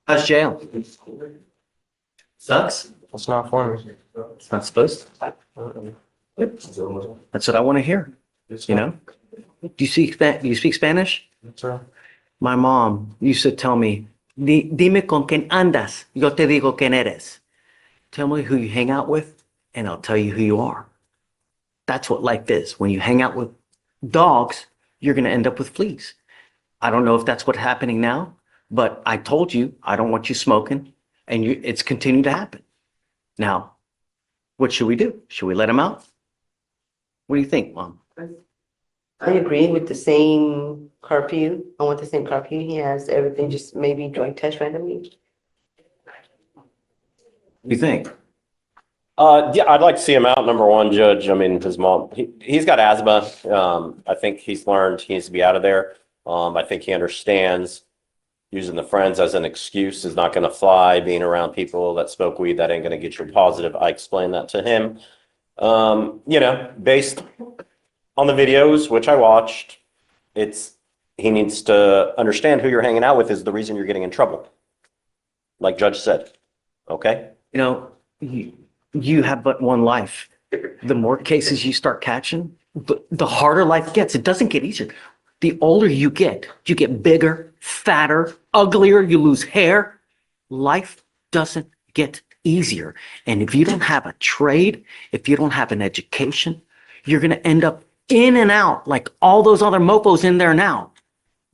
How's jail? Sucks. It's not for me. It's not supposed to. Yep. That's what I want to hear. You know? Do you speak Spanish? Sir. My mom used to tell me, Dime con quién andas, yo te digo quién eres. Tell me who you hang out with, and I'll tell you who you are. That's what life is. When you hang out with dogs, you're going to end up with fleas. I don't know if that's what's happening now, but I told you I don't want you smoking, and it's continued to happen. Now, what should we do? Should we let him out? What do you think, Mom? I agree with the same curfew. I want the same curfew he has, everything, just maybe drug test randomly. What do you think? Yeah, I'd like to see him out. Number one, Judge. I mean, his mom, he's got asthma. I think he's learned he needs to be out of there. I think he understands using the friends as an excuse is not going to fly. Being around people that smoke weed, that ain't going to get you positive. I explained that to him. Based on the videos, which I watched, he needs to understand who you're hanging out with is the reason you're getting in trouble. Like Judge said. Okay? You know, you have but one life. The more cases you start catching, the harder life gets. It doesn't get easier. The older you get bigger, fatter, uglier, you lose hair. Life doesn't get easier. And if you don't have a trade, if you don't have an education, you're going to end up in and out like all those other mofos in there now.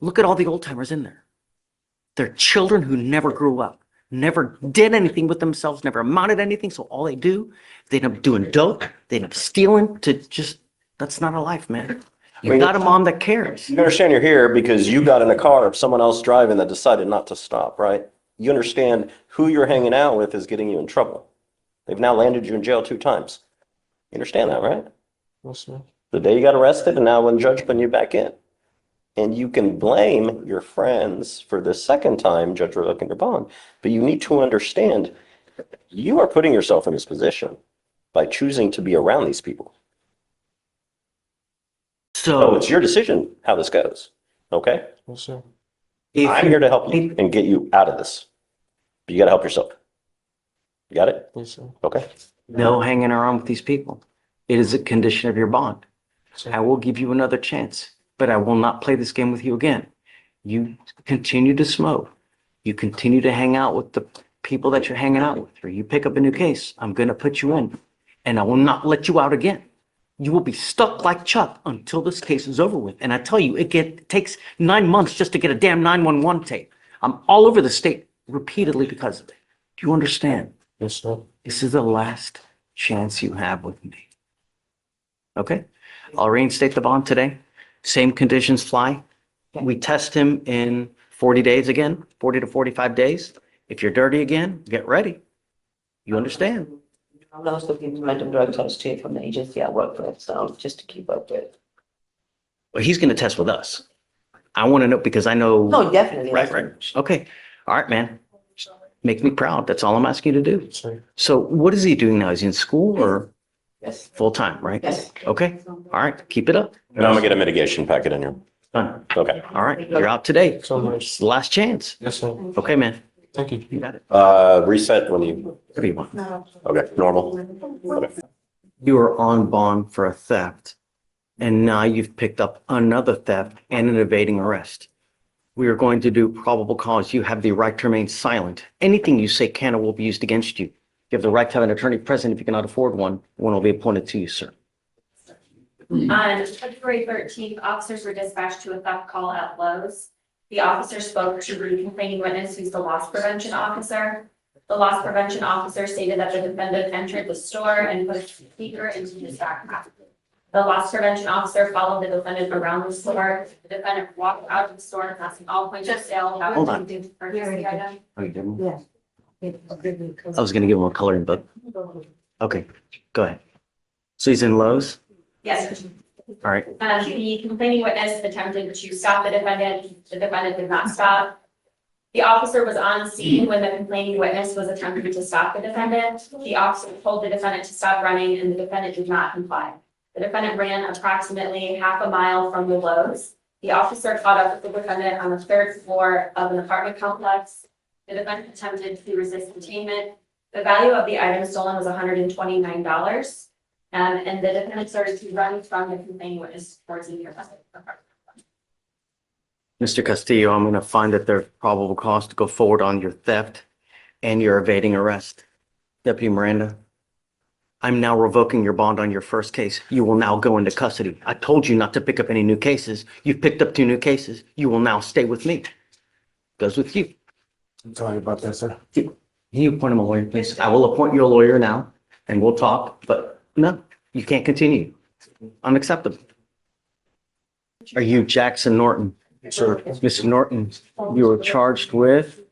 Look at all the old timers in there. They're children who never grew up, never did anything with themselves, never amounted to anything. So all they end up doing dope, they end up stealing that's not a life, man. You've got a mom that cares. You understand you're here because you got in a car of someone else driving that decided not to stop, right? You understand who you're hanging out with is getting you in trouble. They've now landed you in jail 2 times. You understand that, right? Yes, sir. The day you got arrested and now when the judge putting you back in. And you can blame your friends for the second time judge revoking your bond. But you need to understand you are putting yourself in this position by choosing to be around these people. So it's your decision how this goes. Okay? Yes, sir. I'm here to help you and get you out of this. But you got to help yourself. You got it? Yes, sir. Okay. No hanging around with these people. It is a condition of your bond. Sir. I will give you another chance, but I will not play this game with you again. You continue to smoke. You continue to hang out with the people that you're hanging out with, or you pick up a new case. I'm going to put you in, and I will not let you out again. You will be stuck like Chuck until this case is over with. And I tell you, it takes 9 months just to get a damn 911 tape. I'm all over the state repeatedly because of it. Do you understand? Yes, sir. This is the last chance you have with me. Okay? I'll reinstate the bond today. Same conditions fly. We test him in 40 days again, 40 to 45 days. If you're dirty again, get ready. You understand? I'll also give random drug tests too from the agency I work with, so just to keep up with. Well, he's going to test with us. I want to know because I know. No, definitely. Right. Okay. All right, man. Make me proud. That's all I'm asking you to do. Sir. So what is he doing now? Is he in school or Yes. full time, right? Yes. Okay. All right. Keep it up. And I'm going to get a mitigation packet in here. Done. Okay. All right. You're out today. So much. It's the last chance. Yes, sir. Okay, man. Thank you. You got it. Reset when you, Whatever you want. okay, normal. Okay. You are on bond for a theft, and now you've picked up another theft and an evading arrest. We are going to do probable cause. You have the right to remain silent. Anything you say can or will be used against you. You have the right to have an attorney present. If you cannot afford one will be appointed to you, sir. On February 13th, officers were dispatched to a theft call at Lowe's. The officer spoke to the complaining witness, who's the loss prevention officer. The loss prevention officer stated that the defendant entered the store and put a speaker into his backpack. The loss prevention officer followed the defendant around the store. The defendant walked out of the store, passing all points of sale. Hold on. To purchase the item. Oh, you didn't? Yeah. I was going to give him a coloring book. Okay, go ahead. So he's in Lowe's? Yes. All right. The complaining witness attempted to stop the defendant. The defendant did not stop. The officer was on scene when the complaining witness was attempting to stop the defendant. The officer told the defendant to stop running and the defendant did not comply. The defendant ran approximately half a mile from the Lowe's. The officer caught up with the defendant on the 3rd floor of an apartment complex. The defendant attempted to resist detainment. The value of the item stolen was $129. And the defendant started to run from the complaining witness towards the nearby apartment. Mr. Castillo, I'm going to find that there's probable cause to go forward on your theft and your evading arrest. Deputy Miranda, I'm now revoking your bond on your first case. You will now go into custody. I told you not to pick up any new cases. You've picked up 2 new cases. You will now stay with me. Goes with you. I'm sorry about that, sir. Can you appoint him a lawyer, please? I will appoint you a lawyer now and we'll talk, but no, you can't continue. Unacceptable. Are you Jackson Norton? Sir, Mr. Norton, you were charged with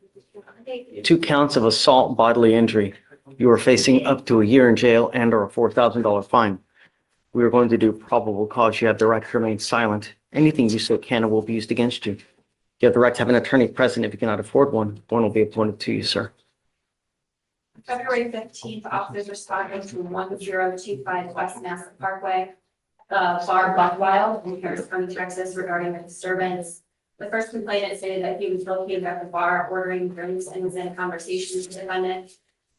2 counts of assault bodily injury. You are facing up to a year in jail and or a $4,000 fine. We are going to do probable cause. You have the right to remain silent. Anything you say can and will be used against you. You have the right to have an attorney present. If you cannot afford one will be appointed to you, sir. February 15th, officers responding to 1025 West Mass Parkway, bar Buckwild in Harris County, Texas, regarding a disturbance. The first complainant stated that he was located at the bar ordering drinks and was in a conversation with the defendant.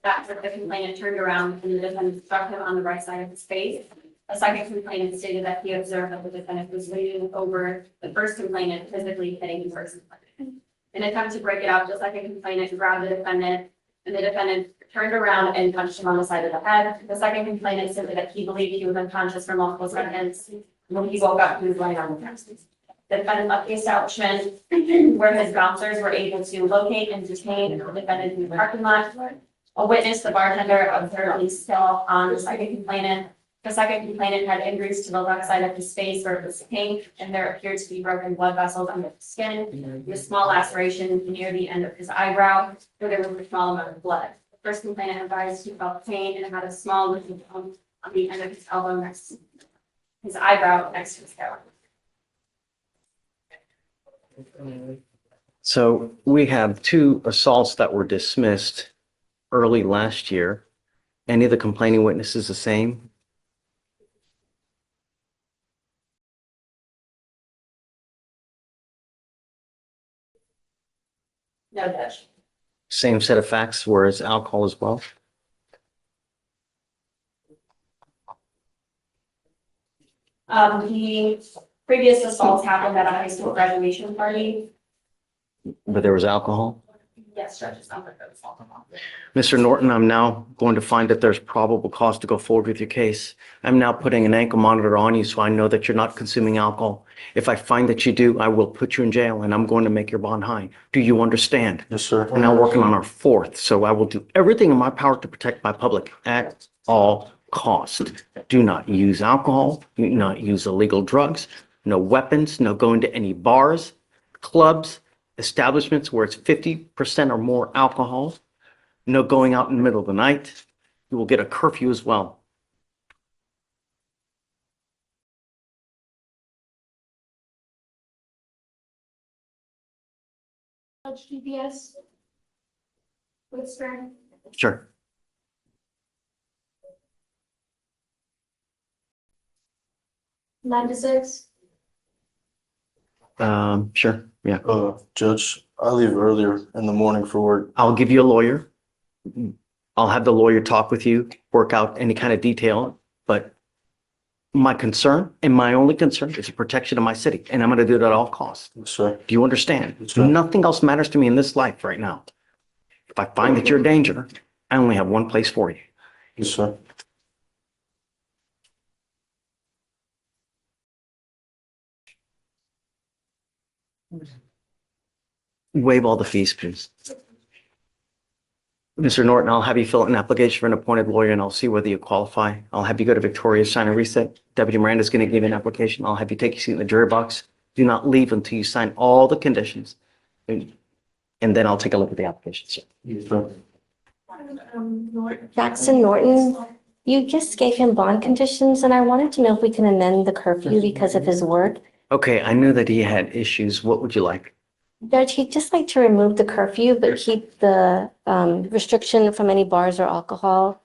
After the complainant turned around and the defendant struck him on the right side of his face. A second complainant stated that he observed that the defendant was leaning over the first complainant, physically hitting the first complainant. In an attempt to break it up, the second complainant grabbed the defendant, and the defendant turned around and punched him on the side of the head. The second complainant stated that he believed he was unconscious for multiple seconds. When he woke up, he was lying on the ground. The defendant left the establishment where his bouncers were able to locate and detain the defendant in the parking lot. A witness, the bartender, observed his still on the second complainant. The second complainant had injuries to the left side of his face where it was pink, and there appeared to be broken blood vessels under the skin, with small laceration near the end of his eyebrow, where there was a small amount of blood. The first complainant advised he felt pain and had a small looking bump on the end of his elbow next to his eyebrow next to his hair. So we have 2 assaults that were dismissed early last year. Any of the complaining witnesses the same? No, Judge. Same set of facts, whereas alcohol as well? The previous assaults happened at a high school graduation party. But there was alcohol? Yes, Judge, it's not that it was alcohol. Mr. Norton, I'm now going to find that there's probable cause to go forward with your case. I'm now putting an ankle monitor on you so I know that you're not consuming alcohol. If I find that you do, I will put you in jail and I'm going to make your bond high. Do you understand? yes, sir. We're now working on our 4th, so I will do everything in my power to protect my public at all costs. Do not use alcohol, do not use illegal drugs, no weapons, no going to any bars, clubs, establishments where it's 50% or more alcohol, no going out in the middle of the night. You will get a curfew as well. Judge GPS. Whisper. Sure. Nine to six. Sure, yeah. Judge, I leave earlier in the morning for work. I'll give you a lawyer. I'll have the lawyer talk with you, work out any kind of detail, but my concern and my only concern is the protection of my city, and I'm going to do it at all costs. Yes, sir. Do you understand? Yes, sir. Nothing else matters to me in this life right now. If I find that you're a danger, I only have one place for you. Yes, sir. Waive all the fees, please. Mr. Norton, I'll have you fill out an application for an appointed lawyer and I'll see whether you qualify. I'll have you go to Victoria, sign a reset. Deputy Miranda's going to give you an application. I'll have you take your seat in the jury box. Do not leave until you sign all the conditions. And then I'll take a look at the application, sir. Yes, sir. Jackson Norton, you just gave him bond conditions, and I wanted to know if we can amend the curfew because of his work. Okay, I knew that he had issues. What would you like? Judge, he'd just like to remove the curfew, but keep the restriction from any bars or alcohol,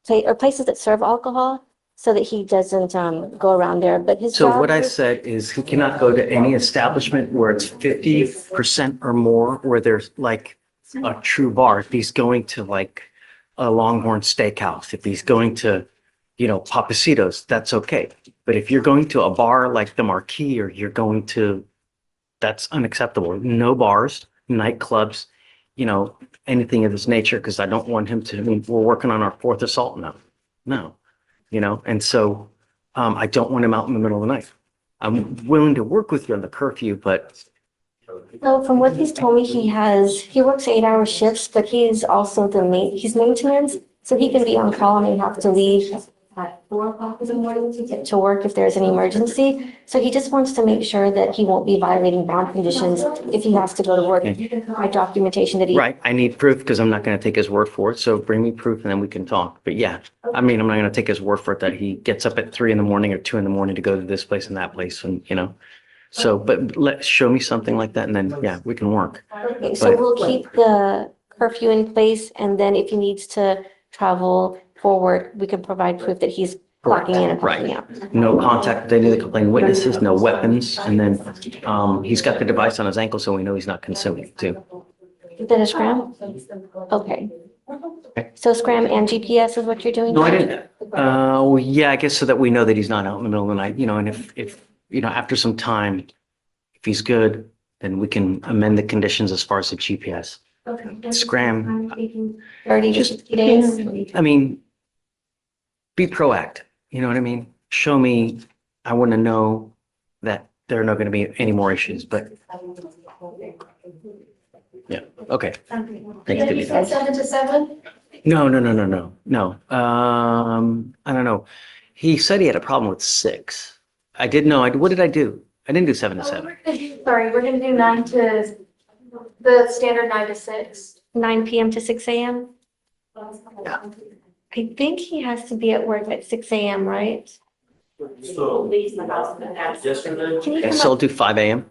or places that serve alcohol, so that he doesn't go around there. But his So job what I is- said is he cannot go to any establishment where it's 50% or more, where there's like a true bar, if he's going to like a Longhorn Steakhouse, if he's going to, Papacitos, that's okay. But if you're going to a bar like the Marquee or you're going to, that's unacceptable. No bars, nightclubs, anything of this nature, because I don't want him to, I mean, we're working on our fourth assault now. No, and so I don't want him out in the middle of the night. I'm willing to work with you on the curfew, but So from what he's told me, he works 8-hour shifts, but he's also he's maintenance. So he can be on call and may have to leave at 4 o'clock in the morning to get to work if there's an emergency. So he just wants to make sure that he won't be violating bond conditions if he has to go to work. You can provide documentation that he. right, I need proof because I'm not going to take his word for it. So bring me proof and then we can talk. But yeah, I mean, I'm not going to take his word for it that he gets up at 3 a.m. or 2 a.m. to go to this place and that place and, So, but show me something like that and then, yeah, we can work. Okay, so we'll keep the curfew in place, and then if he needs to travel for work, we can provide proof that he's clocking in and clocking out. No contact with any of the complaining witnesses, no weapons. And then he's got the device on his ankle, so we know he's not consuming it too. Is that a scram? Okay. So scram and GPS is what you're doing? No, I didn't. Well, yeah, I guess so that we know that he's not out in the middle of the night, and if, after some time, if he's good, then we can amend the conditions as far as the GPS. Okay. Scram. 30 to 60 days? I mean, be proactive, you know what I mean? Show me, I want to know that there are not going to be any more issues, but yeah, okay. Thanks, Divya. 7 to 7? No. I don't know. He said he had a problem with 6. I did know. What did I do? I didn't do 7 to 7. Sorry, we're gonna do 9 to, the standard 9 to 6. 9 p.m. to 6 a.m.? Yeah. I think he has to be at work at 6 a.m., right? So, yesterday, Can you Okay, come so I'll up do 5 a.m.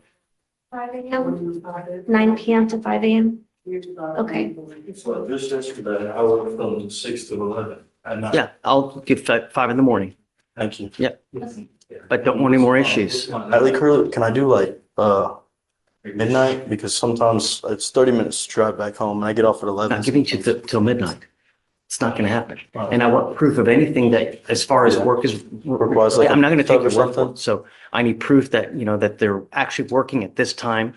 5 a.m.? 9 p.m. to 5 a.m.? Okay. so just yesterday, I worked from 6 to 11 at night. Yeah, I'll give 5 in the morning, Thank you. but don't want any more issues. Natalie Curley, can I do like, midnight? Because sometimes it's 30 minutes to drive back home and I get off at 11. Not giving you till midnight. It's not going to happen. And I want proof of anything that, as far as work is, Requires like a I'm not going to take tug or your word for something? it. So I need proof that, that they're actually working at this time,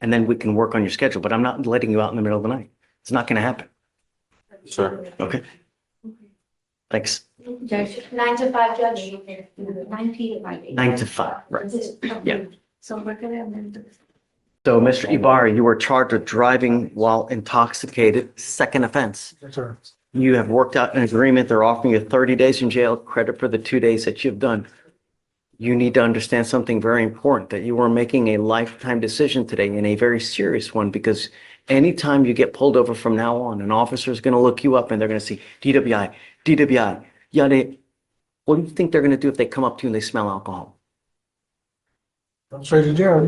and then we can work on your schedule. But I'm not letting you out in the middle of the night. It's not going to happen. Sure. Okay? Thanks. Judge, 9 to 5, Judge. 9 p.m. to 5 a.m. 9 to 5, right. Yeah. So we're gonna amend this. So, Mr. Ibarra, you were charged with driving while intoxicated, second offense. Sir. You have worked out an agreement. They're offering you 30 days in jail, credit for the 2 days that you've done. You need to understand something very important, that you are making a lifetime decision today and a very serious one, because anytime you get pulled over from now on, an officer is going to look you up and they're going to see DWI, yada. What do you think they're going to do if they come up to you and they smell alcohol? Straight to jail.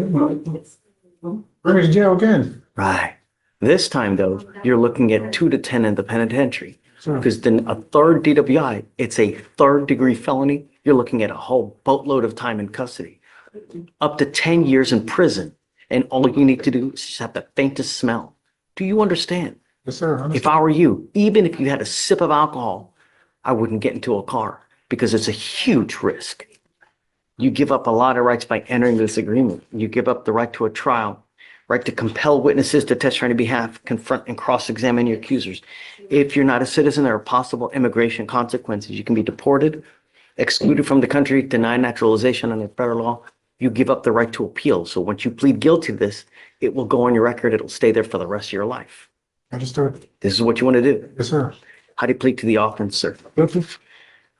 Bring me to jail again. Right. This time, though, you're looking at 2 to 10 in the penitentiary. Sure. Because then a third DWI, it's a third-degree felony. You're looking at a whole boatload of time in custody, up to 10 years in prison. And all you need to do is just have the faintest smell. Do you understand? Yes, sir. If I were you, even if you had a sip of alcohol, I wouldn't get into a car because it's a huge risk. You give up a lot of rights by entering this agreement. You give up the right to a trial, right to compel witnesses to testify on your behalf, confront and cross-examine your accusers. If you're not a citizen, there are possible immigration consequences. You can be deported, excluded from the country, denied naturalization under federal law. You give up the right to appeal. So once you plead guilty to this, it will go on your record. It'll stay there for the rest of your life. Understood. This is what you want to do. Yes, sir. How do you plead to the offense, sir? Guilty.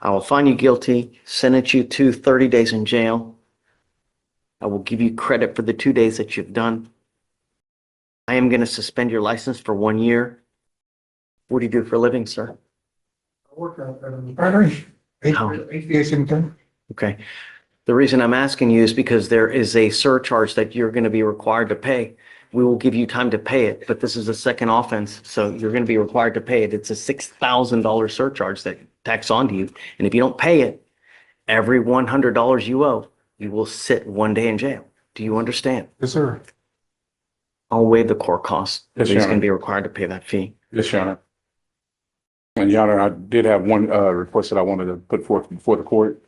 I will find you guilty, sentence you to 30 days in jail. I will give you credit for the 2 days that you've done. I am going to suspend your license for 1 year. What do you do for a living, sir? I work at a refinery. How? HVAC thing. Okay. The reason I'm asking you is because there is a surcharge that you're going to be required to pay. We will give you time to pay it, but this is a second offense, so you're going to be required to pay it. It's a $6,000 surcharge that tacks onto you. And if you don't pay it, every $100 you owe, you will sit 1 day in jail. Do you understand? Yes, sir. I'll waive the court costs. Yes, He's Your going Honor. to be required to pay that fee. Yes, Your Honor. And Your Honor, I did have one request that I wanted to put forth before the court.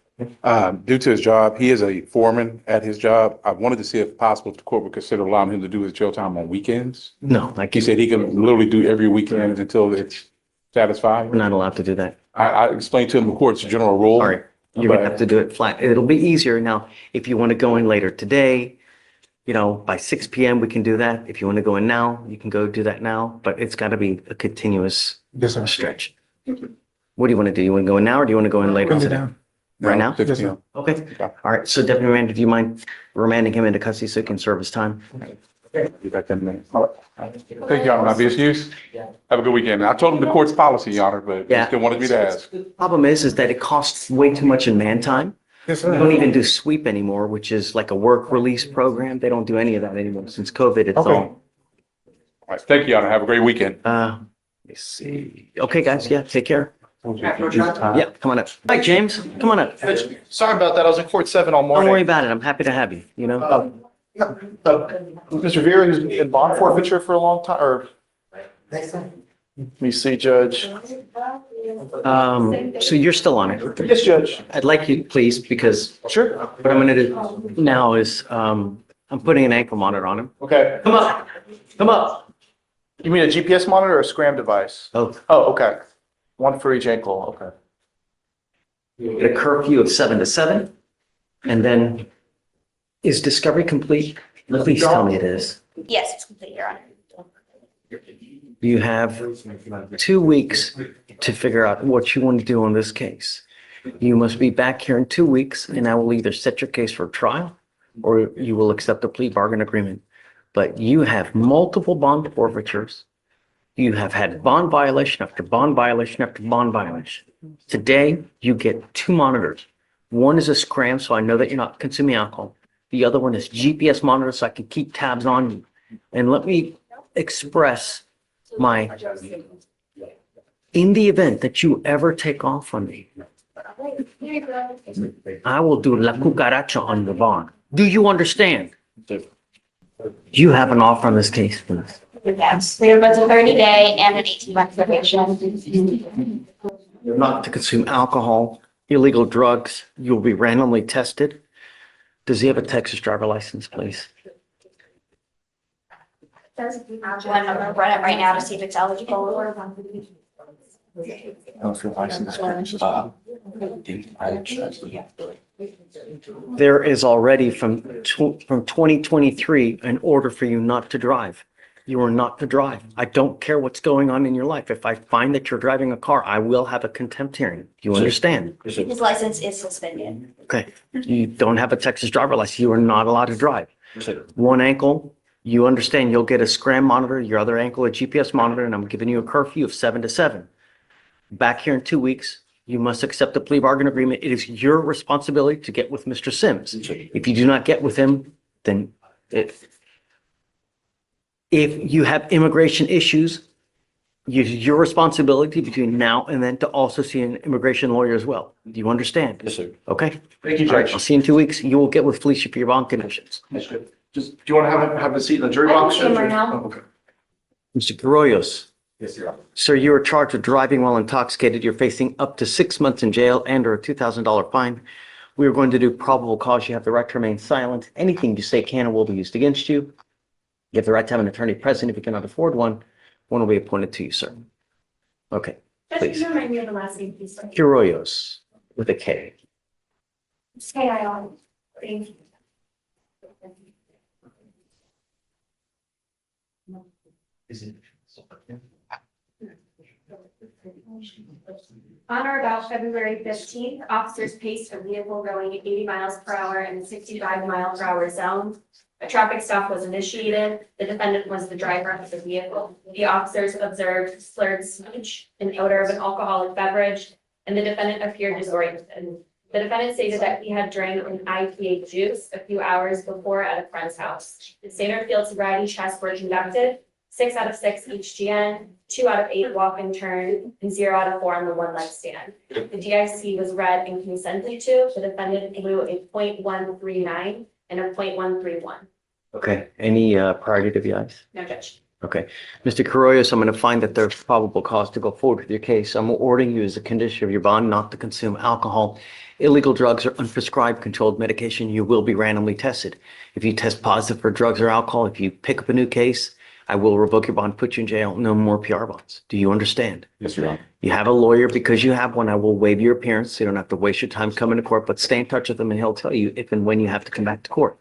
Due to his job, he is a foreman at his job. I wanted to see if possible if the court would consider allowing him to do his jail time on weekends. No, like He said he can literally do every weekend until it's satisfied. we're not allowed to do that. I explained to him the court's general rule. Sorry. You're going to have to do it flat. It'll be easier now. If you want to go in later today, by 6 p.m. we can do that. If you want to go in now, you can go do that now, but it's got to be a continuous Yes, sir. stretch. What do you want to do? You want to go in now or do you want to go in later today? Right now? 6 p.m. Okay. Yeah. All right. So Deputy Miranda, do you mind remanding him into custody so he can serve his time? Be back 10 minutes. All right. Thank you, Your Honor. Not be excused. Have a good weekend. I told him the court's policy, Your Honor, but he Yeah. still wanted me to ask. Problem is that it costs way too much in man time. Yes, We don't even do sweep anymore, which is like a work release program. They don't do any of that anymore. Since COVID, it's Okay. all, All right. Thank you, Your Honor. Have a great weekend. let's see. Okay, guys. Yeah, take care. Yeah, come on up. Hi, James. Come on up. Sorry about that. I was in court 7 all Don't worry morning. about it. I'm happy to have you, Mr. Vera is in bond forfeiture for a long time, or? Let me see, Judge. So you're still on it. Yes, Judge. I'd like you, please, because Sure. what I'm gonna do now is, I'm putting an ankle monitor on him. Okay. Come up. Come up. You mean a GPS monitor or a SCRAM device? Oh, Oh, okay. One for each ankle. Okay. get a curfew of 7 to 7. And then is discovery complete? Please tell me it is. Yes, it's complete, Your Honor. You have 2 weeks to figure out what you want to do on this case. You must be back here in 2 weeks and I will either set your case for trial or you will accept a plea bargain agreement. But you have multiple bond forfeitures. You have had bond violation after bond violation after bond violation. Today, you get 2 monitors. One is a scram, so I know that you're not consuming alcohol. The other one is GPS monitor, so I can keep tabs on you. And let me express my, in the event that you ever take off on me, I will do la cucaracha on your bond. Do you understand? You have an offer on this case, please. Yes, we have both a 30-day and an 18-month probation. You're not to consume alcohol, illegal drugs. You'll be randomly tested. Does he have a Texas driver license, please? I'm gonna run it right now to see if it's eligible. There is already from 2023 an order for you not to drive. You are not to drive. I don't care what's going on in your life. If I find that you're driving a car, I will have a contempt hearing. You understand? His license is suspended. Okay. You don't have a Texas driver license. You are not allowed to drive. One ankle, you understand you'll get a scram monitor, your other ankle a GPS monitor, and I'm giving you a curfew of 7 to 7. Back here in 2 weeks, you must accept the plea bargain agreement. It is your responsibility to get with Mr. Sims. If you do not get with him, then if you have immigration issues, it's your responsibility between now and then to also see an immigration lawyer as well. Do you understand? Yes, sir. Okay? Thank you, All right, Judge. I'll see you in 2 weeks. You will get with Felicia for your bond conditions. That's good. Just, do you want to have a seat in the jury I can box? see him Judge, or- right now. Oh, okay. Mr. Carollos, Yes, Your Honor. sir, you are charged with driving while intoxicated. You're facing up to 6 months in jail and or a $2,000 fine. We are going to do probable cause. You have the right to remain silent. Anything you say can and will be used against you. You have the right to have an attorney present. If you cannot afford one, one will be appointed to you, sir. Okay, Just please. remind me of the last name, please. sir. Carollos with a K. It's K-I-O. Thank you. On or about February 15th, officers paced a vehicle going 80 miles per hour in a 65-mile-per-hour zone. A traffic stop was initiated. The defendant was the driver of the vehicle. The officers observed slurred speech, an odor of an alcoholic beverage, and the defendant appeared disoriented. The defendant stated that he had drank an IPA juice a few hours before at a friend's house. The standard field sobriety tests were conducted, 6 out of 6 HGN, 2 out of 8 walk and turn, and 0 out of 4 on the one leg stand. The DIC was read and consented to. The defendant blew a .139 and a .131. Okay. Any prior WIs? No, Judge. Okay. Mr. Carollos, I'm going to find that there's probable cause to go forward with your case. I'm ordering you as a condition of your bond not to consume alcohol, illegal drugs, or unprescribed controlled medication. You will be randomly tested. If you test positive for drugs or alcohol, if you pick up a new case, I will revoke your bond, put you in jail. No more PR bonds. Do you understand? Yes, Your Honor. You have a lawyer because you have one. I will waive your appearance. So you don't have to waste your time coming to court, but stay in touch with him and he'll tell you if and when you have to come back to court.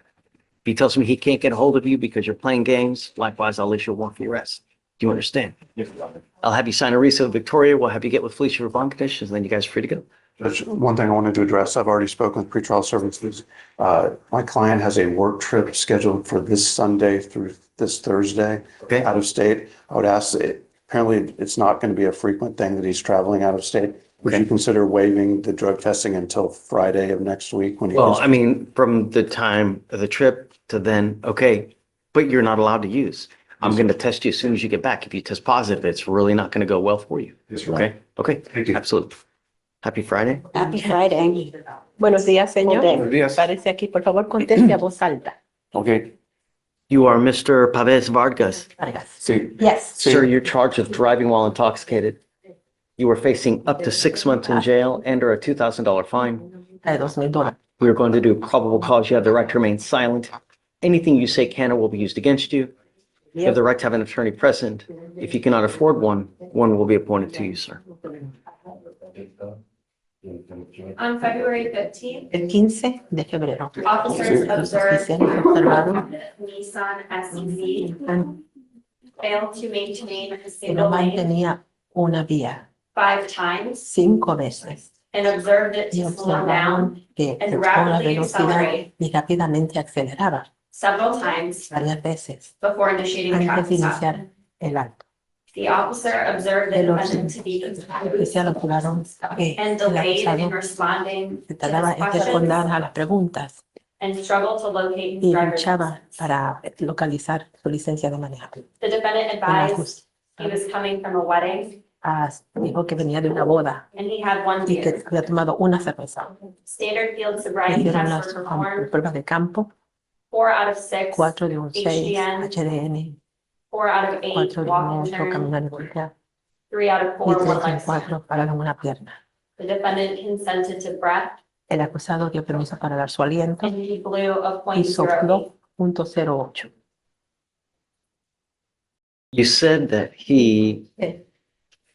If he tells me he can't get a hold of you because you're playing games, likewise, I'll issue a warrant for your arrest. Do you understand? Yes, Your Honor. I'll have you sign a receipt of Victoria. We'll have you get with Felicia for bond conditions, and then you guys are free to go. Judge, one thing I wanted to address, I've already spoken with pretrial services. My client has a work trip scheduled for this Sunday through this Thursday Okay? out of state. I would ask, apparently it's not going to be a frequent thing that he's traveling out of state. Would you Okay. consider waiving the drug testing until Friday of next week when he? Well, I mean, from the time of the trip to then, okay, but you're not allowed to use. I'm going to test you as soon as you get back. If you test positive, it's really not going to go well for you. Yes, Your Honor. Okay? Okay? Thank you. Absolutely. Happy Friday. Happy Friday. Buenos días, señor. Buenos días. Parece aquí, por favor, conteste a voz alta. Okay. You are Mr. Pavez Vargas. Vargas. Sí. Yes. Sir, you're charged with driving while intoxicated. You are facing up to 6 months in jail and or a $2,000 fine. De $2,000. We are going to do probable cause. You have the right to remain silent. Anything you say can or will be used against you. You have the right to have an attorney present. If you cannot afford one, one will be appointed to you, sir. On February 15th, El 15 de febrero. officers Los observed oficiales observaron Nissan SUV failed to maintain a que no single lane mantenía una vía 5 times 5 veces and observed it y to slow down observaron que and bajó la rapidly velocidad accelerate. y rápidamente aceleraba several times varias veces before initiating a antes de traffic stop. iniciar el alto. The officer observed the El defendant to be oficial observaron que and el delayed in acusado responding se to tardaba his en responder questions a las preguntas and struggled to locate his y driver's luchaba license. para localizar su licencia de manejar. The defendant El advised he was coming from a wedding dijo que venía de una boda and he had one y que beer. había tomado una cerveza. Standard field sobriety Hicieron tests las were performed. pruebas de campo, 4 out of 6, 4 de un 6, HDN, HDN, 4 out of 8, 4 de un walk and 8, turn, caminar y voltear, 3 out of y 4, 3 one de leg un stand. 4 para una pierna. The defendant consented to breath El acusado dio permiso para dar su aliento and he blew a y sopló .08. .08. You said that he Eh,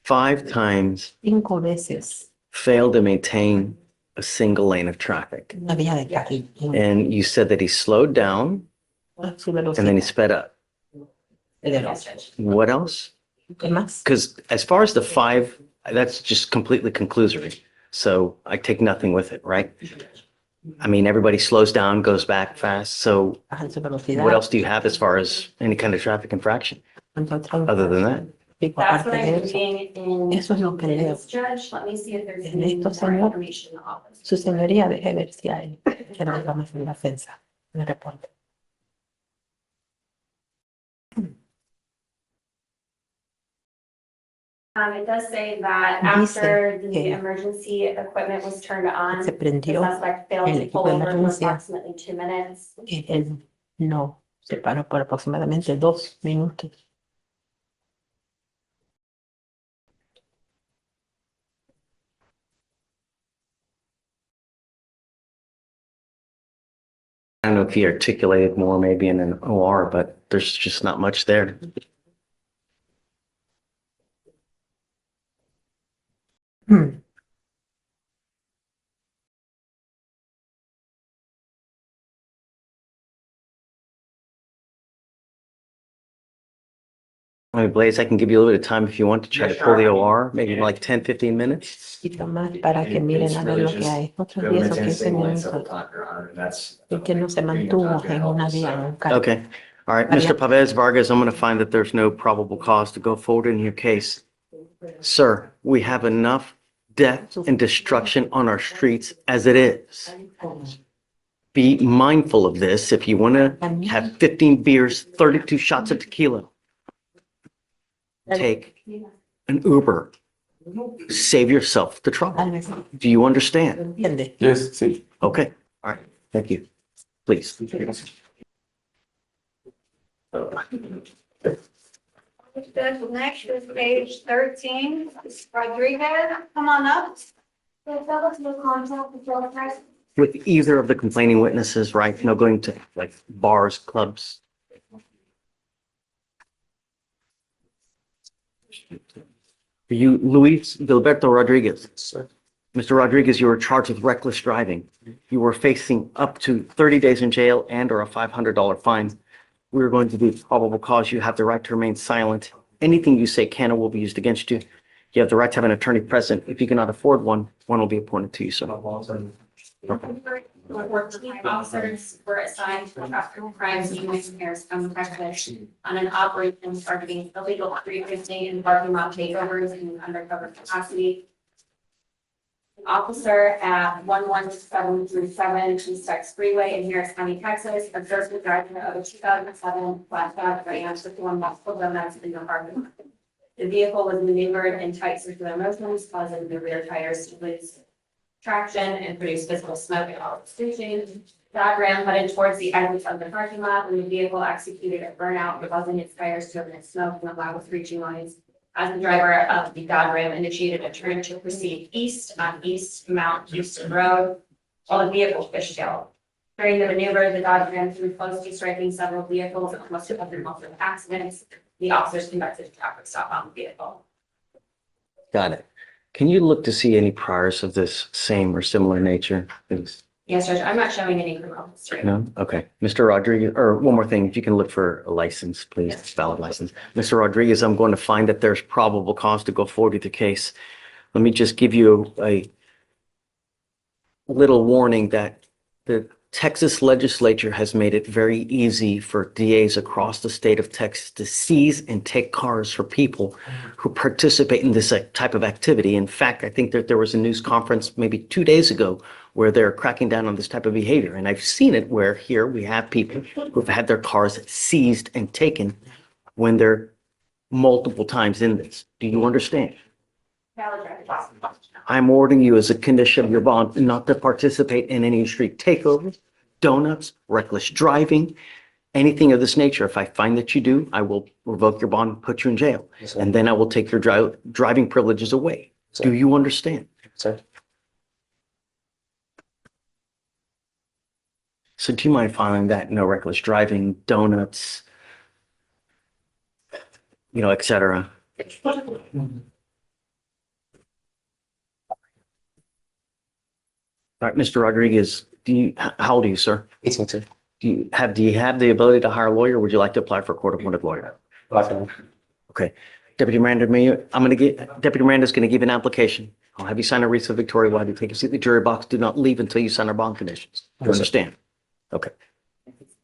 5 times 5 veces failed to maintain a single lane of traffic. una vía de carril. And you said that he slowed down Su and then he velocidad. sped up. Yes, Judge. What else? ¿Qué más? Because as far as the 5, that's just completely conclusory. So I take nothing with it, right? I mean, everybody slows down, goes back fast. So Bajan su velocidad. what else do you have as far as any kind of traffic infraction other than that? Pico, That's aparte what de I'm eso, reading in eso es lo que leo. this judge. Let me see if there's En any esto, more señor. information in the office. Su señoría, deje ver si hay que no vamos en la defensa. Me responde. It does say that Dice after the que emergency equipment was turned on, se the prendió suspect failed el to pull equipo de over for emergencia. approximately 2 minutes. que él no se paró por aproximadamente 2 minutos. I don't know if he articulated more maybe in an OR, but there's just not much there. I mean, Blaze, I can give you a little bit of time if you want to try to pull the OR, maybe like 10, 15 minutes. Y más para que miren a ver lo que hay. Otros 10 o 15 minutos. Y que no se mantuvo en una vía, en un carril. Okay. All right, Mr. Pavez Vargas, I'm going to find that there's no probable cause to go forward in your case. Sir, we have enough death and destruction on our streets as it is. Be mindful of this. If you want to have 15 beers, 32 shots of tequila, take an Uber. Save yourself the trouble. Tal vez Do you understand? entiende. Yes, sí. Okay. All right. Thank you. Please. Judge, next is page 13, Rodriguez, come on up. With either of the complaining witnesses, right? No going to like bars, clubs. You, Luis Gilberto Rodriguez. Sir. Mr. Rodriguez, you were charged with reckless driving. You were facing up to 30 days in jail and or a $500 fine. We're going to do probable cause. You have the right to remain silent. Anything you say can or will be used against you. You have the right to have an attorney present. If you cannot afford one, one will be appointed to you, sir. 14 officers were assigned to traffic crimes unit in Harris County, Texas on an operation targeting illegal frequency and parking lot takeovers in an undercover capacity. An officer at 11737 East Tex Freeway in Harris County, Texas, observed the driver of a 2007 flatbed Ram with one multiple donuts in the parking lot. The vehicle was maneuvered in tight circular motions, causing the rear tires to lose traction and produce visible smoke at all stations. That Ram headed towards the exit of the parking lot when the vehicle executed a burnout, causing its tires to emit smoke and a loud screeching noise. As the driver of the Dodge Ram initiated a turn to proceed east on East Mount Houston Road, while the vehicle fishtailed. During the maneuver, the Dodge Ram flew close to striking several vehicles and almost other multiple accidents. The officers conducted a traffic stop on the vehicle. Got it. Can you look to see any priors of this same or similar nature? Please? Yes, Judge, I'm not showing any criminal history. No? Okay. Mr. Rodriguez, or one more thing, if you can look for a license, please, Yes. valid license. Mr. Rodriguez, I'm going to find that there's probable cause to go forward with the case. Let me just give you a little warning that the Texas legislature has made it very easy for DAs across the state of Texas to seize and take cars for people who participate in this type of activity. In fact, I think that there was a news conference maybe 2 days ago where they're cracking down on this type of behavior. And I've seen it where here we have people who've had their cars seized and taken when they're multiple times in this. Do you understand? Valid driver's license. I'm ordering you as a condition of your bond not to participate in any street takeovers, donuts, reckless driving, anything of this nature. If I find that you do, I will revoke your bond and put you in jail. Yes, sir. And then I will take your driving privileges away. Sir. Do you understand? Sir. So do you mind filing that? No reckless driving, donuts, et cetera. All right, Mr. Rodriguez, how old are you, sir? 18, sir. Do you have the ability to hire a lawyer? Would you like to apply for a court-appointed lawyer? Okay. Deputy Miranda, Deputy Miranda's going to give you an application. I'll have you sign a receipt of Victoria while you take a seat in the jury box. Do not leave until you sign our bond conditions. Do you Yes, sir. understand? Okay.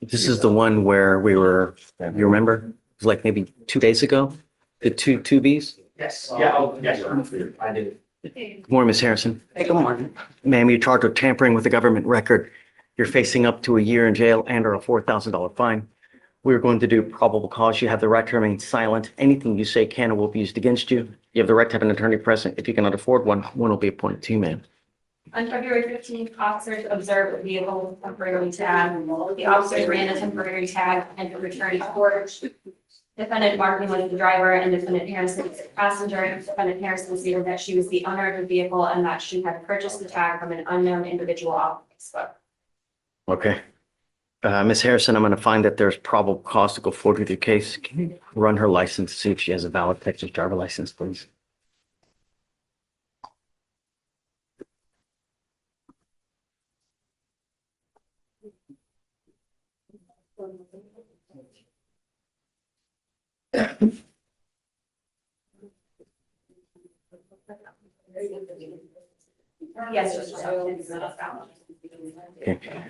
This is the one where you remember? It was like maybe 2 days ago, the two Bs? Yes, yeah, yes, sir. I did. Good morning, Ms. Harrison. Hey, good morning. Ma'am, you're charged with tampering with a government record. You're facing up to a year in jail and or a $4,000 fine. We're going to do probable cause. You have the right to remain silent. Anything you say can or will be used against you. You have the right to have an attorney present. If you cannot afford one, one will be appointed to you, ma'am. On February 15th, officers observed a vehicle temporarily tagged. The officers ran a temporary tag and returned to court. Defendant Martin was the driver and defendant Harrison was the passenger. Defendant Harrison stated that she was the owner of the vehicle and that she had purchased the tag from an unknown individual off Facebook. Okay. Ms. Harrison, I'm going to find that there's probable cause to go forward with your case. Can you run her license, see if she has a valid Texas driver license, please? Yes, just Okay.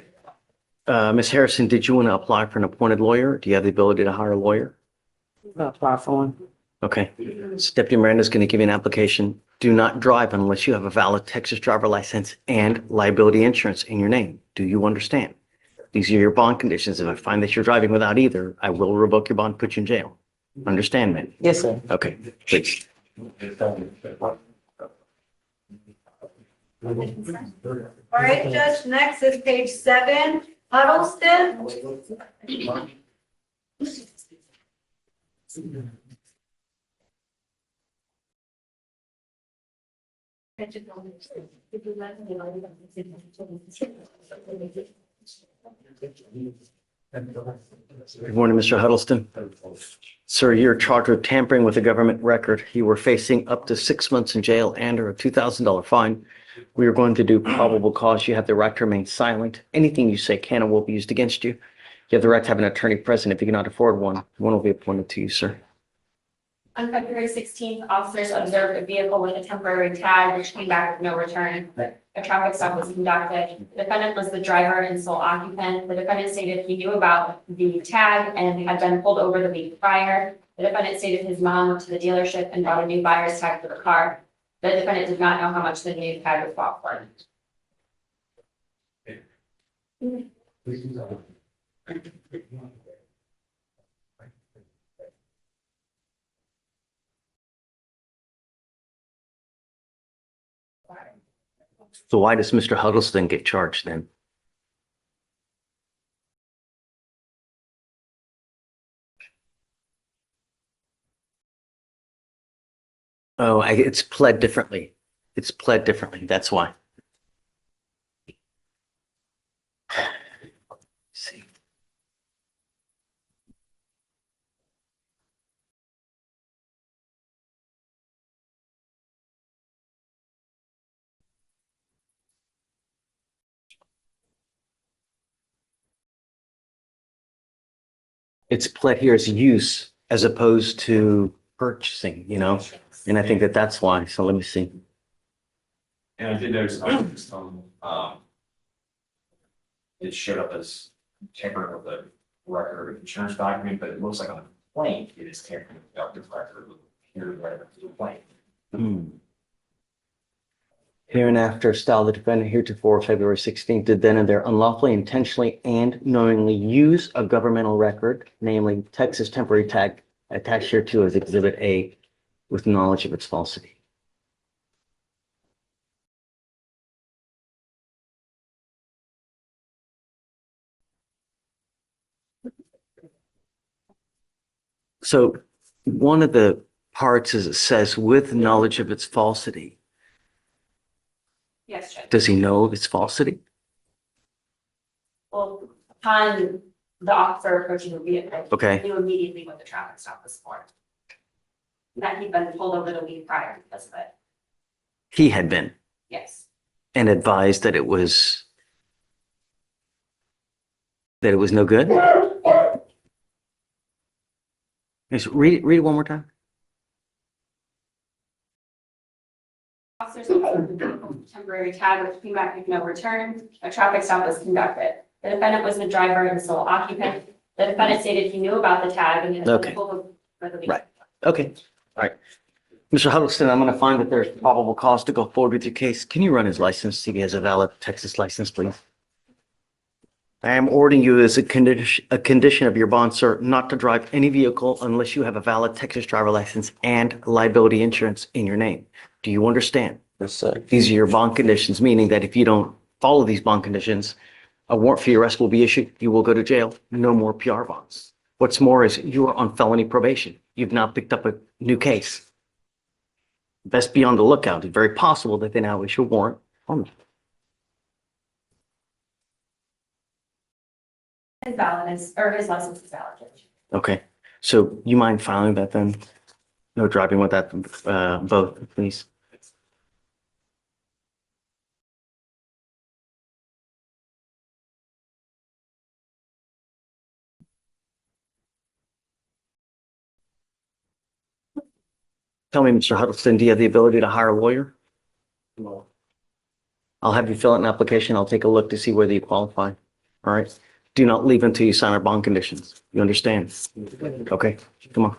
Ms. Harrison, did you want to apply for an appointed lawyer? Do you have the ability to hire a lawyer? Apply for one. Okay. So Deputy Miranda's going to give you an application. Do not drive unless you have a valid Texas driver license and liability insurance in your name. Do you understand? These are your bond conditions. If I find that you're driving without either, I will revoke your bond, put you in jail. Understand, ma'am? Yes, sir. Okay, please. All right, Judge, next is page 7, Huddleston. Good morning, Mr. Huddleston. Sir, you're charged with tampering with a government record. You were facing up to 6 months in jail and or a $2,000 fine. We are going to do probable cause. You have the right to remain silent. Anything you say can and will be used against you. You have the right to have an attorney present. If you cannot afford one, one will be appointed to you, sir. On February 16th, officers observed a vehicle with a temporary tag which came back with no return. A traffic stop was conducted. The defendant was the driver and sole occupant. The defendant stated he knew about the tag and had been pulled over the week prior. The defendant stated his mom went to the dealership and bought a new buyer's tag for the car. The defendant did not know how much the new tag was bought for. So why does Mr. Huddleston get charged then? Oh, it's pled differently. It's pled differently. That's why. See. It's pled here as use as opposed to purchasing, you know? And I think that that's why. So let me see. And I did notice some, it showed up as tampering with the record of insurance document, but it looks like on the complaint, it is tampering with the doctor's record. Here, right, the complaint. Hereinafter style the defendant heretofore February 16th did then and there unlawfully, intentionally, and knowingly use a governmental record, namely Texas temporary tag attached hereto as Exhibit A with knowledge of its falsity. So one of the parts is it says with knowledge of its falsity. Yes, Judge. Does he know of its falsity? Well, upon the officer approaching the vehicle, Okay. he knew immediately what the traffic stop was for. That he'd been pulled over the week prior because of it. He had been Yes. and advised that it was no good. Just read it one more time. Officers observed the vehicle with temporary tag which came back with no return. A traffic stop was conducted. The defendant was the driver and sole occupant. The defendant stated he knew about the tag and had Okay. been pulled over for the week. Right. Okay. All right. Mr. Huddleston, I'm going to find that there's probable cause to go forward with your case. Can you run his license, see if he has a valid Texas license, please? I am ordering you as a condition of your bond, sir, not to drive any vehicle unless you have a valid Texas driver license and liability insurance in your name. Do you understand? Yes, sir. These are your bond conditions, meaning that if you don't follow these bond conditions, a warrant for your arrest will be issued. You will go to jail. No more PR bonds. What's more is you are on felony probation. You've now picked up a new case. Best be on the lookout. It's very possible that they now issue a warrant on you. His license is valid, Judge. Okay, so you mind filing that then? No driving with that both, please. Tell me, Mr. Huddleston, do you have the ability to hire a lawyer? No. I'll have you fill out an application. I'll take a look to see whether you qualify. All right. Do not leave until you sign our bond conditions. You understand? Okay, come on.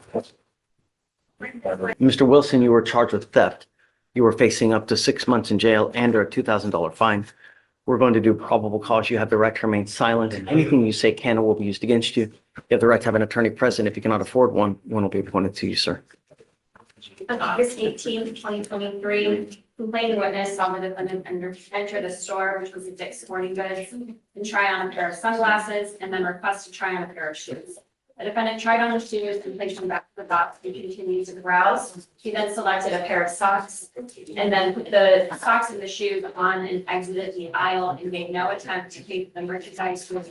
Mr. Wilson, you were charged with theft. You were facing up to 6 months in jail and or a $2,000 fine. We're going to do probable cause. You have the right to remain silent. Anything you say can or will be used against you. You have the right to have an attorney present. If you cannot afford one, one will be appointed to you, sir. On August 18th, 2023, complaining witness saw the defendant enter the store, which was a Dick's Sporting Goods, and try on a pair of sunglasses and then request to try on a pair of shoes. The defendant tried on the shoes and placed them back in the box and continued to browse. He then selected a pair of socks and then put the socks and the shoes on and exited the aisle and made no attempt to take the merchandise to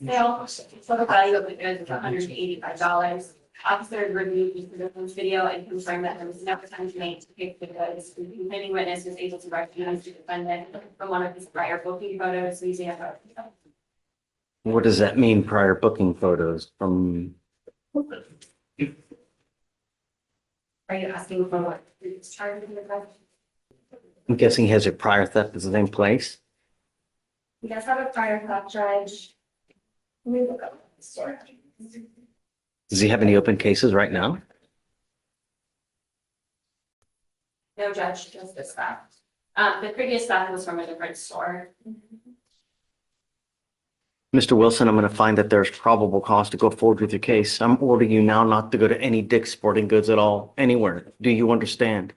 sale. Total value of the goods was $185. Officers reviewed the citizen's video and confirmed that there was no attempt made to pick the goods. The complaining witness was able to recognize the defendant from one of his prior booking photos using a photo. What does that mean, prior booking photos from? Are you asking for what previous charges in the past? I'm guessing he has a prior theft at the same place. He does have a prior theft charge. Let me look up the story. Does he have any open cases right now? No, Judge, just this theft. The previous theft was from a different store. Mr. Wilson, I'm going to find that there's probable cause to go forward with your case. I'm ordering you now not to go to any Dick's Sporting Goods at all, anywhere. Do you understand?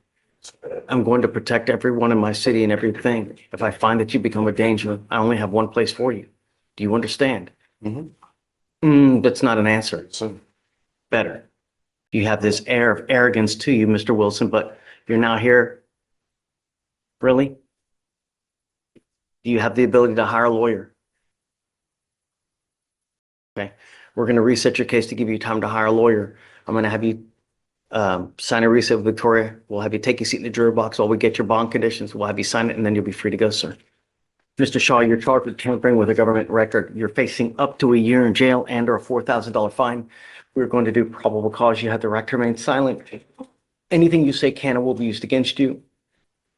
I'm going to protect everyone in my city and everything. If I find that you become a danger, I only have one place for you. Do you understand? That's not an answer. So, Better. You have this air of arrogance to you, Mr. Wilson, but you're now here. Really? Do you have the ability to hire a lawyer? Okay, we're going to reset your case to give you time to hire a lawyer. I'm going to have you sign a reset with Victoria. We'll have you take a seat in the jury box while we get your bond conditions. We'll have you sign it and then you'll be free to go, sir. Mr. Shaw, you're charged with tampering with a government record. You're facing up to a year in jail and or a $4,000 fine. We're going to do probable cause. You have the right to remain silent. Anything you say can and will be used against you.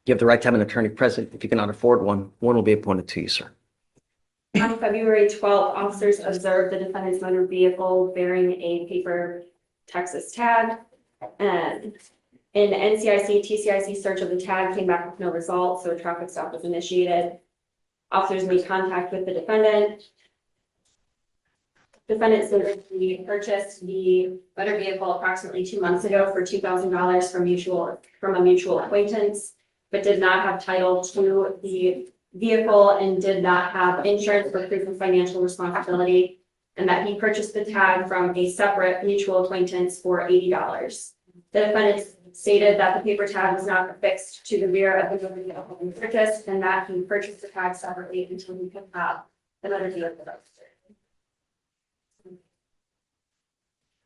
You have the right to have an attorney present. If you cannot afford one, one will be appointed to you, sir. On February 12th, officers observed the defendant's motor vehicle bearing a paper Texas tag. And an NCIC, TCIC search of the tag came back with no result, so a traffic stop was initiated. Officers made contact with the defendant. Defendant said that he purchased the motor vehicle approximately 2 months ago for $2,000 from a mutual acquaintance, but did not have title to the vehicle and did not have insurance for proof of financial responsibility, and that he purchased the tag from a separate mutual acquaintance for $80. The defendant stated that the paper tag was not affixed to the rear of the motor vehicle he purchased, and that he purchased the tag separately until he could have the motor vehicle registered.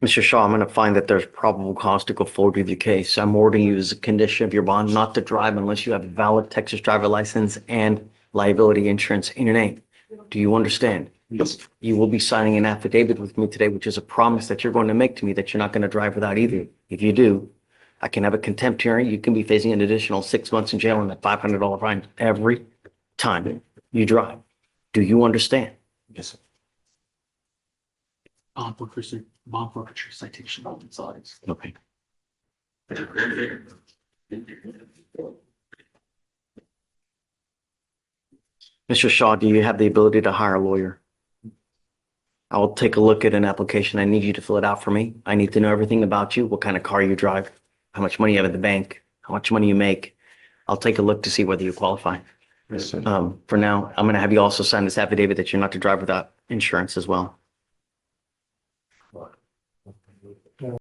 Mr. Shaw, I'm going to find that there's probable cause to go forward with your case. I'm ordering you as a condition of your bond not to drive unless you have a valid Texas driver license and liability insurance in your name. Do you understand? yes, You will be signing an affidavit with me today, which is a promise that you're going to make to me that you're not going to drive without either. If you do, I can have a contempt hearing. You can be facing an additional 6 months in jail and a $500 fine every time you drive. Do you understand? yes. Bond forfeiture citation on both sides. Okay. Mr. Shaw, do you have the ability to hire a lawyer? I'll take a look at an application. I need you to fill it out for me. I need to know everything about you, what kind of car you drive, how much money you have at the bank, how much money you make. I'll take a look to see whether you qualify. Yes, sir. For now, I'm going to have you also sign this affidavit that you're not to drive without insurance as well.